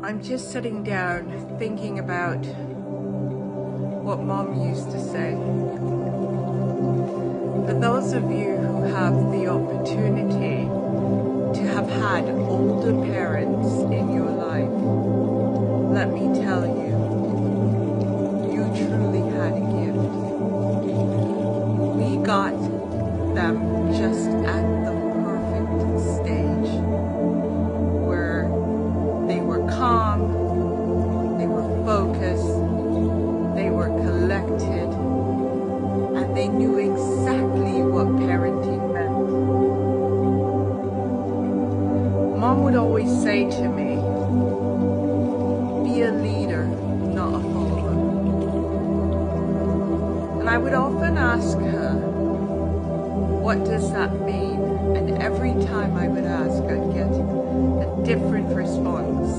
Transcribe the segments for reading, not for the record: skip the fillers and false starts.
I'm just sitting down thinking about what Mom used to say. For those of you who have the opportunity to have had older parents in your life, let me tell you, you truly had a gift. We got them just at the perfect stage where they were calm, they were focused, they were collected, and they knew exactly what parenting meant. Mom would always say to me, be a leader, not a follower. And I would often ask her, what does that mean? And every time I would ask, I'd get a different response.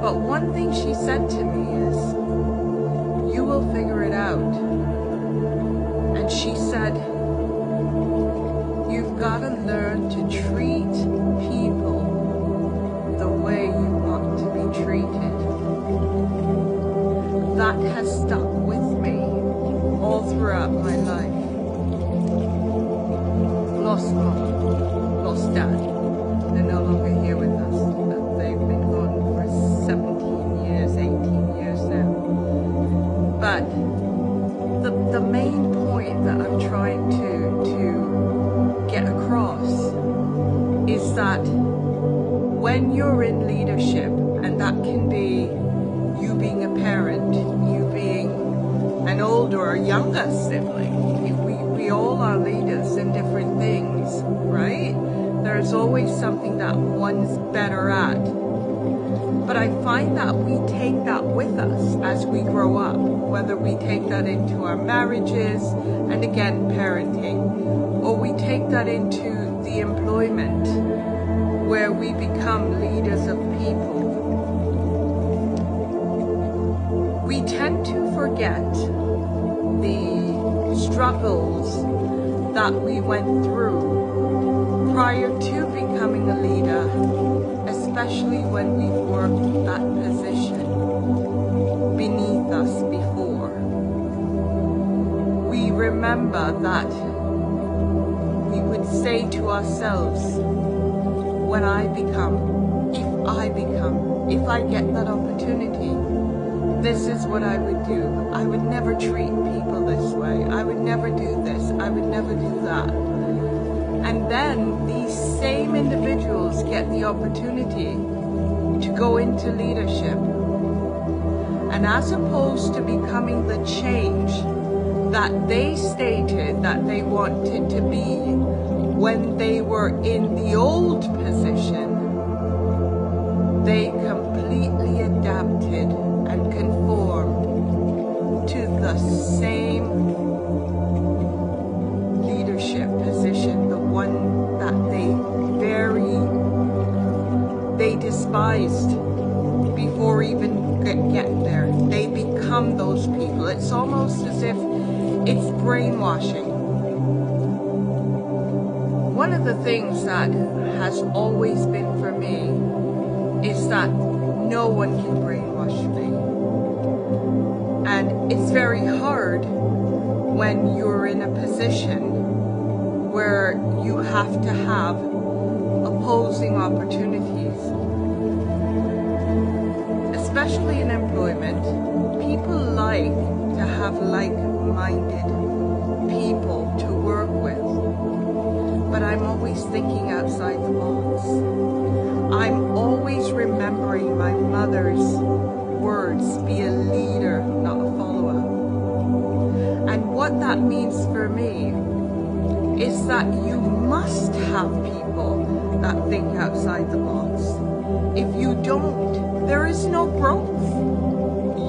But one thing she said to me is, you will figure it out. And she said, you've got to learn to treat people the way you want to be treated. That has stuck with me all throughout my life. Lost mom, lost dad. They're no longer here with us. They've been gone for 17 years, 18 years now. But the main point that I'm trying to get across is that when you're in leadership, and that can be you being a parent, you being an older or younger sibling, we all are leaders in different things, right? There's always something that one's better at. But I find that we take that with us as we grow up, whether we take that into our marriages, and again, parenting, or we take that into the employment, where we become leaders of people. We tend to forget the struggles that we went through prior to becoming a leader, especially when we've worked that position beneath us before. We remember that we would say to ourselves, when I become, if I get that opportunity, this is what I would do. I would never treat people this way. I would never do this. I would never do that. And then these same individuals get the opportunity to go into leadership. And as opposed to becoming the change that they stated that they wanted to be when they were in the old position, they completely adapted and conformed to the same leadership position, the one that they despised before even getting there. They become those people. It's almost as if it's brainwashing. One of the things that has always been for me is that no one can brainwash me. And it's very hard when you're in a position where you have to have opposing opportunities. Especially in employment, people like to have like-minded people to work with. But I'm always thinking outside the box. I'm always remembering my mother's words, be a leader, not a follower. And what that means for me is that you must have people that think outside the box. If you don't, there is no growth.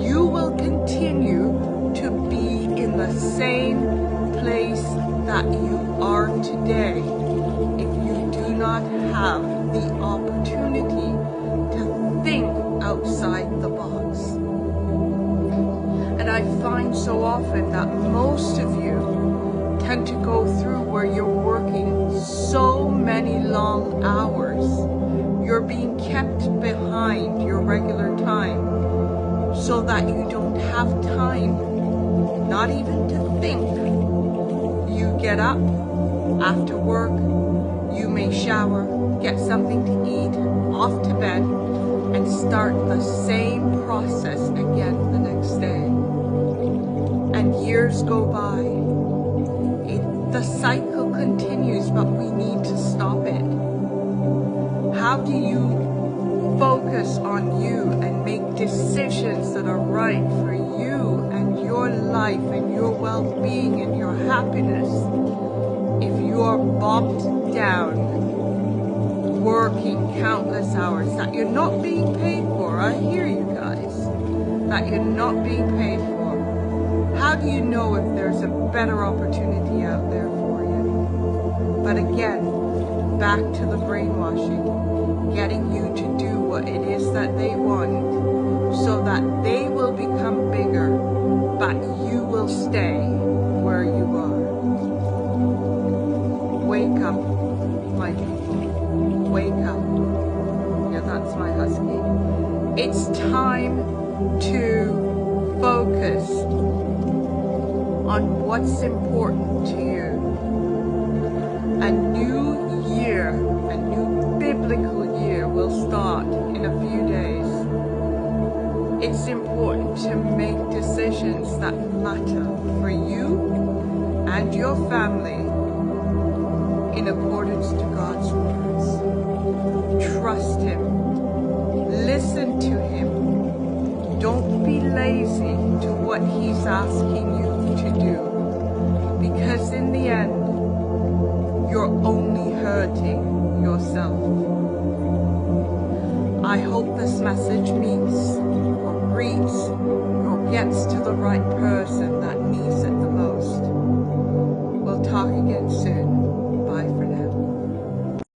You will continue to be in the same place that you are today if you do not have the opportunity to think outside the box. And I find so often that most of you tend to go through where you're working so many long hours You're being kept behind your regular time so that you don't have time, not even to think. You get up after work, you may shower, get something to eat, off to bed, and start the same process again the next day. And years go by. The cycle continues, but we need to stop it. How do you focus on you and make decisions that are right for you and your life and your well-being and your happiness if you're bogged down working countless hours that you're not being paid for? I hear you guys, that you're not being paid for. How do you know if there's a better opportunity out there for you? But again, back to the brainwashing, getting you to do what it is that they want so that they will become bigger, but you will stay where you are. Wake up, my people. Wake up. Yeah, that's my husky. It's time to focus on what's important to you. A new year, a new biblical year will start in a few days. It's important to make decisions that matter for you and your family in accordance to God's words. Trust Him. Listen to Him. Don't be lazy to what He's asking you to do, because in the end, you're only hurting yourself. I hope this message meets or greets or gets to the right person that needs it the most. We'll talk again soon.